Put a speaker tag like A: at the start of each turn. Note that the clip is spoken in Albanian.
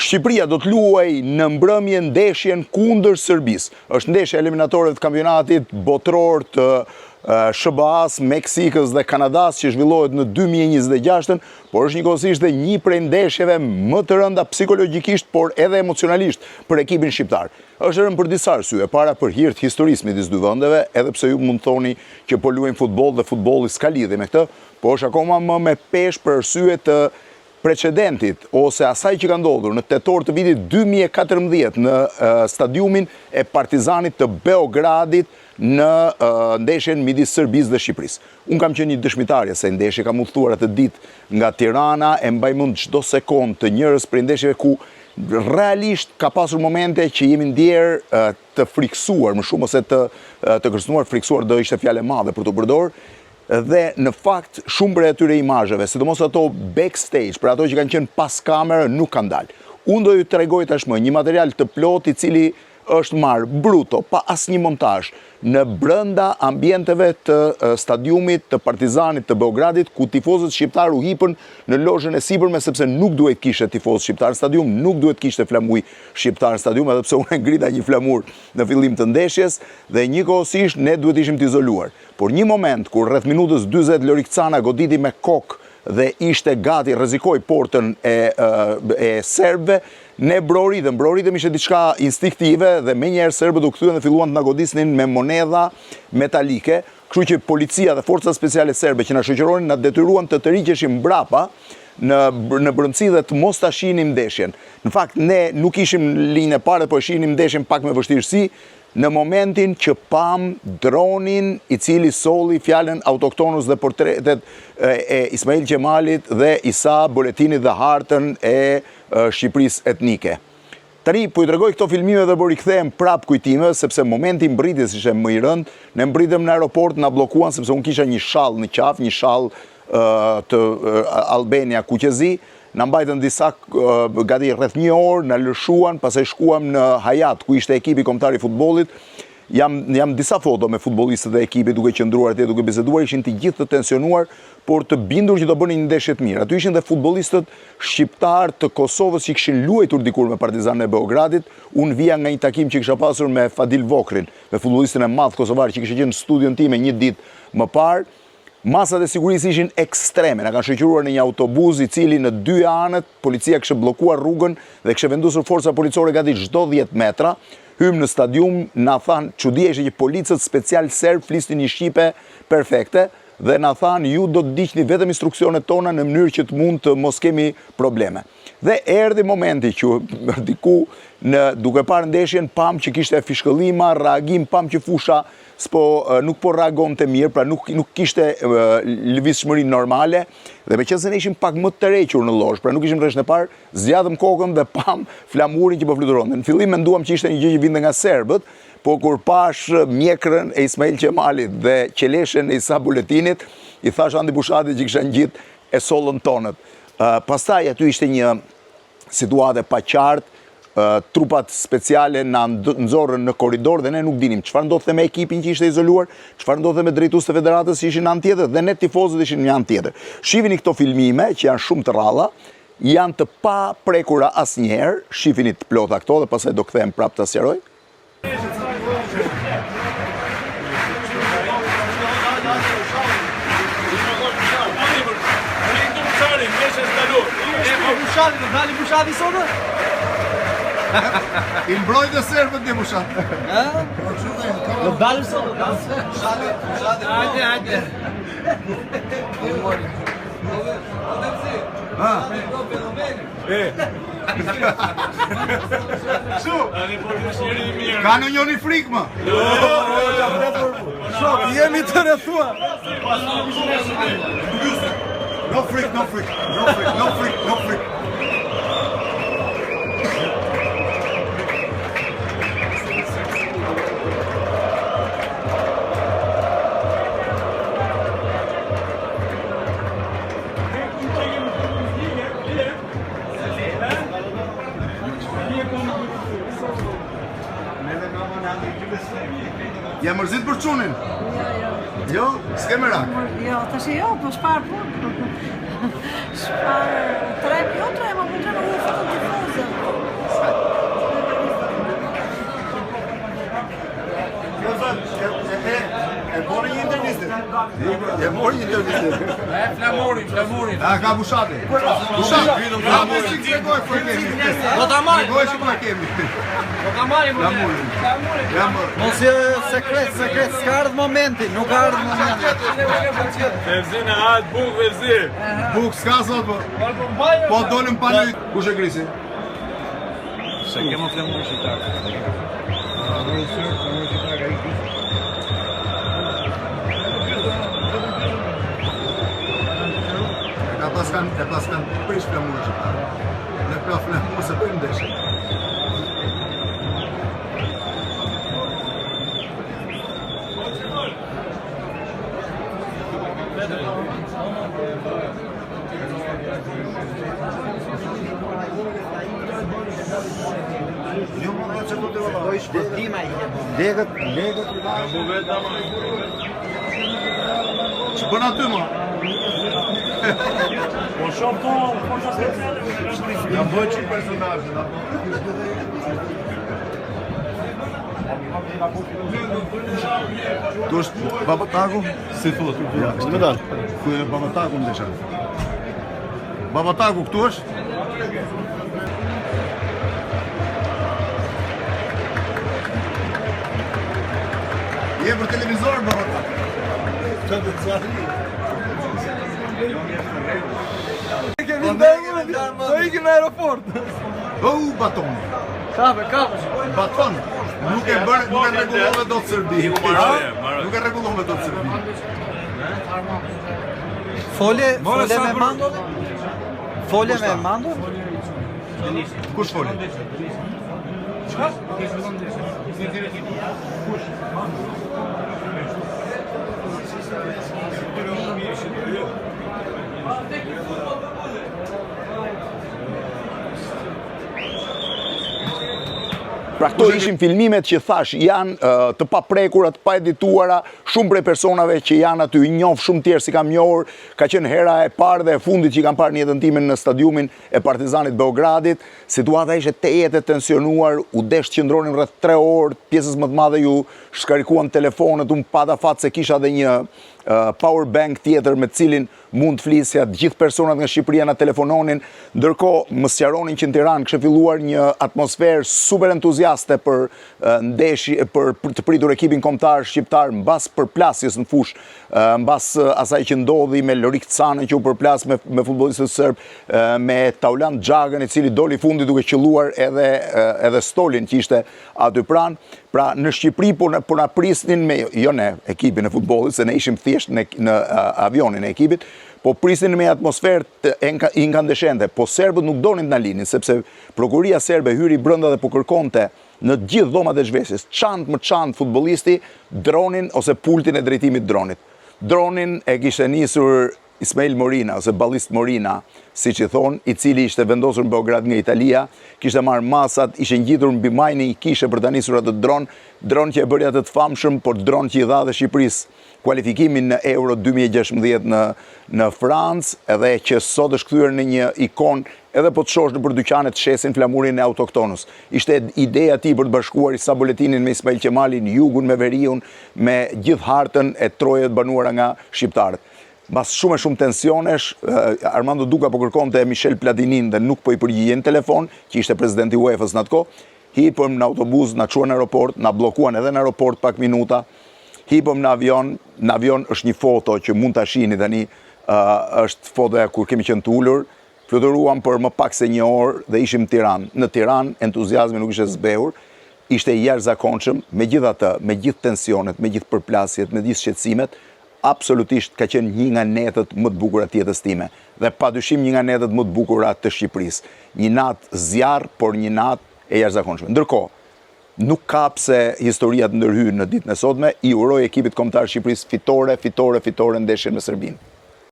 A: Shqipëria do të luajë në mbrëmje ndeshjen kundër Serbisë. Është ndeshja eliminatore të kampionatit botror të SBA-s, Meksikës dhe Kanadas që zhvillohet në 2026, por është njëkohësisht dhe një prej ndeshjeve më të rënda psikologjikisht, por edhe emocionalisht për ekipin shqiptar. Është rënd për disa arsye, para për hir të historisë midis dy vendeve, edhe pse ju mund të thoni që po luajnë futboll dhe futbolli s'ka lidhje me këtë, por është akoma më me peshë për arsye të precedentit ose asaj që ka ndodhur në tetor të vitit 2014 në stadiumin e Partizanit të Beogradit në ndeshjen midis Serbisë dhe Shqipërisë. Unë kam qenë një dëshmitarje se ndeshje kam udhëtuar atë ditë nga Tirana, e mbaj mend çdo sekond të njërës për ndeshjeve ku realisht ka pasur momente që jemi ndjerë të friksuar, më shumë ose të kërcënuar, friksuar do ishte fjalë e madhe për të përdorur. Dhe në fakt shumë për atyre imazheve, sidomos ato backstage, për ato që kanë qenë pas kamerë, nuk kanë dalë. Unë do ju tregoj tashmë një material të plot i cili është marrë bruto, pa asnjë montazh, në brenda ambienteve të stadiumit të Partizanit të Beogradit, ku tifozët shqiptar u hipën në lozhën e sipërme sepse nuk duhet kishte tifozë shqiptar në stadium, nuk duhet kishte flamuj shqiptar në stadium, edhe pse unë ngrita një flamur në fillim të ndeshjes dhe njëkohësisht ne duhet ishim të izoluar. Por një moment kur rreth minutës 40 Lorik Cana goditi me kokë dhe ishte gati, rrezikoi portën e serbëve, ne broritëm ishte diçka instinktive dhe menjëherë serbët u kthyen dhe filluan të na godisnin me monedha metalike, kështu që policia dhe forcat speciale serbe që na shoqëronin na detyruan të tërhiqeshim mbrapa në brëndësi dhe të mos ta shihnim ndeshjen. Në fakt ne nuk ishim në linjën e parë, po shihnim ndeshjen pak me vështirësi, në momentin që pam dronin i cili solli fjalën autoktonus dhe portretet e Ismail Qemalit dhe Isa Buletinit dhe hartën e Shqipërisë etnike. Tani, po ju tregoj këto filmime dhe po rikthehem prap kujtimeve, sepse momenti i mbritjes ishte më i rënd, ne mbritëm në aeroport, na bllokuan sepse unë kisha një shall në qafë, një shall të Albania Kuqezi. Na mbajtën disa gati rreth një orë, na lëshuan, pastaj shkuam në Hayat, ku ishte ekipi kombëtar i futbollit. Jam disa foto me futbollistët e ekipit duke qëndruar atje, duke biseduar, ishin të gjithë të tensionuar, por të bindur që do bënin një ndeshje të mirë. Aty ishin dhe futbollistët shqiptar të Kosovës që kishin luajtur dikur me Partizanën e Beogradit. Unë vija nga një takim që kisha pasur me Fadil Vokrin, me futbollistin e madh kosovar që kishte qenë në studion time një ditë më parë. Masat e sigurisë ishin ekstreme, na kanë shoqëruar në një autobus i cili në dy anët policia kishte bllokuar rrugën dhe kishte vendosur forca policore gati çdo 10 metra. Hym në stadium, na thanë, çudia ishte që policët special serb flisnin një shqipe perfekte dhe na thanë ju do të ndiqni vetëm instruksionet tona në mënyrë që të mund të mos kemi probleme. Dhe erdhi momenti që diku duke parë ndeshjen pam që kishte fishkëllima, reagim, pam që fusha nuk po reagonte mirë, pra nuk kishte lëvizshmëri normale, dhe me qenë se ne ishim pak më të tërhequr në lozhë, pra nuk ishim rreshën e parë, zgjatëm kokën dhe pam flamurin që po fluturonte. Në fillim menduam që ishte një gjë që vinte nga serbët, po kur pash mjekrën e Ismail Qemalit dhe qeleshen e Isa Buletinit, i thash Andi Bushatit që kisha ngjit e sollën tonët. Pastaj aty ishte një situatë e paqartë, trupat speciale na nxorrën në korridor dhe ne nuk dinim çfarë ndodhte me ekipin që ishte izoluar, çfarë ndodhte me drejtuesit të federatës që ishin në anë tjetër dhe ne tifozët ishin në anë tjetër. Shihini këto filmime që janë shumë të rralla, janë të pa prekura asnjëherë, shihini të plota këto dhe pastaj do kthehem prapë ta sqaroj.
B: Bushati sonë?
C: I mbroj dhe serbët një Bushat.
B: Do dalë sonë? Bushati. Hajde.
C: Ka në njoni frikë më?
B: Shok, jemi të rëthua.
C: No freak. Ja mërzit për qunin? Jo? S'ke më rak?
D: Jo, tash jo, po shpar punë. Shpar 3 minuta e më punëre në ufë të tifozë.
C: E mori një lëvizje.
B: Flamorin.
C: A ka bushati. Bushati.
B: Do ta marr.
C: Gojë që ma kemi.
B: Do ta marrim.
C: Flamorin.
E: Mos je sekret, s'ka ardhë momenti, nuk ka ardhë momenti.
F: Fevzina, hajt buk, Fevzi.
C: Buk s'ka sot, po dolim pa lujt. Kush e grisi?
E: Se kemo flamurin shqiptar.
C: E paskan prish flamurin shqiptar. Ne pra flamurin se bëjmë ndeshje.
E: Legët.
C: Që bën aty ma?
F: Po shoh to, forca speciale.
C: Ja bëjë që personazhin, Tu është Babataku? Si thot? Ja, është me dalë. Ku e Babataku më desha? Babataku këtu është? Je për televizor, Babataku?
B: Do ikim në aeroport.
C: Baton.
B: Kape.
C: Baton. Nuk e rregullove dot Serbi. Nuk e rregullove dot Serbi.
E: Folje me Mando? Folje me Mando?
C: Kush foli?
A: Pra këto ishin filmimet që thash janë të paprekura, të pa edituara, shumë prej personave që janë aty, i njoh shumë tjerë si kam njohur, ka qenë hera e parë dhe e fundit që i kam parë në jetën time në stadiumin e Partizanit Beogradit. Situata ishte tejet e tensionuar, u desh qëndronin rreth 3 orë, pjesës më të madhe ju shkarikuan telefonët, unë pata fat se kisha dhe një power bank tjetër me cilin mund të flisja, të gjithë personat nga Shqipëria na telefononin, ndërkohë më sqaronin që në Tiranë kishte filluar një atmosferë super entuziaste për ndeshje, për të pritur ekipin kombëtar shqiptar mbas përplasjes në fushë, mbas asaj që ndodhi me Lorik Canën që u përplas me futbollistët serb, me Taulant Xhagën i cili doli fundi duke qelluar edhe Stolin që ishte aty pranë. Pra në Shqipëri po na prisnin me jo ne ekipin e futbollit, se ne ishim thjesht në avionin e ekipit, po prisnin me atmosferë incandescente, po serbët nuk donin të na linin sepse prokuria serbe hyri brenda dhe po kërkonte në gjithë dhomat e zhveshjes, çantë më çantë futbollisti, dronin ose pultin e drejtimit dronit. Dronin e kishte nisur Ismail Morina, ose ballist Morina, siç i thon, i cili ishte vendosur në Beograd nga Italia, kishte marrë masat, ishte ngjitur mbi majni i kishe për ta nisur atë dron që e bëri atë të famshëm, por dron që i dha dhe Shqipërisë kualifikimin në Euro 2016 në Francë, edhe që sot është kthyer në një ikon, edhe po të shohësh nëpër dyqanet shesin flamurin e autoktonës. Ishte ideja e tij për të bashkuar Isa Buletinin me Ismail Qemalin, Jugun me Veriun, me gjithë hartën e trojeve të banuara nga shqiptarët. Mbas shumë tensionesh, Armando Duka po kërkonte Michel Platinin dhe nuk po i përgjigjen në telefon, që ishte presidenti UEFA-s në atë kohë. Hipëm në autobus, na çuan në aeroport, na bllokuan edhe në aeroport pak minuta. Hipëm në avion është një foto që mund ta shihni tani, është fotoja kur kemi qenë të ulur. Fluturuam për më pak se 1 orë dhe ishim në Tiranë. Në Tiranë entuziazmi nuk ishte zbehur, ishte i jashtëzakonshëm, megjithatë, me gjithë tensionet, me gjithë përplasjet, me gjithë shqetësimet, absolutisht ka qenë një nga netët më të bukura të jetës time dhe padyshim një nga netët më të bukura të Shqipërisë. Një natë zjarr, por një natë e jashtëzakonshme. Ndërkohë, nuk ka pse historia të ndërhyjë në ditën e sotme, i uroj ekipit kombëtar Shqipërisë fitore ndeshjen me Serbinë.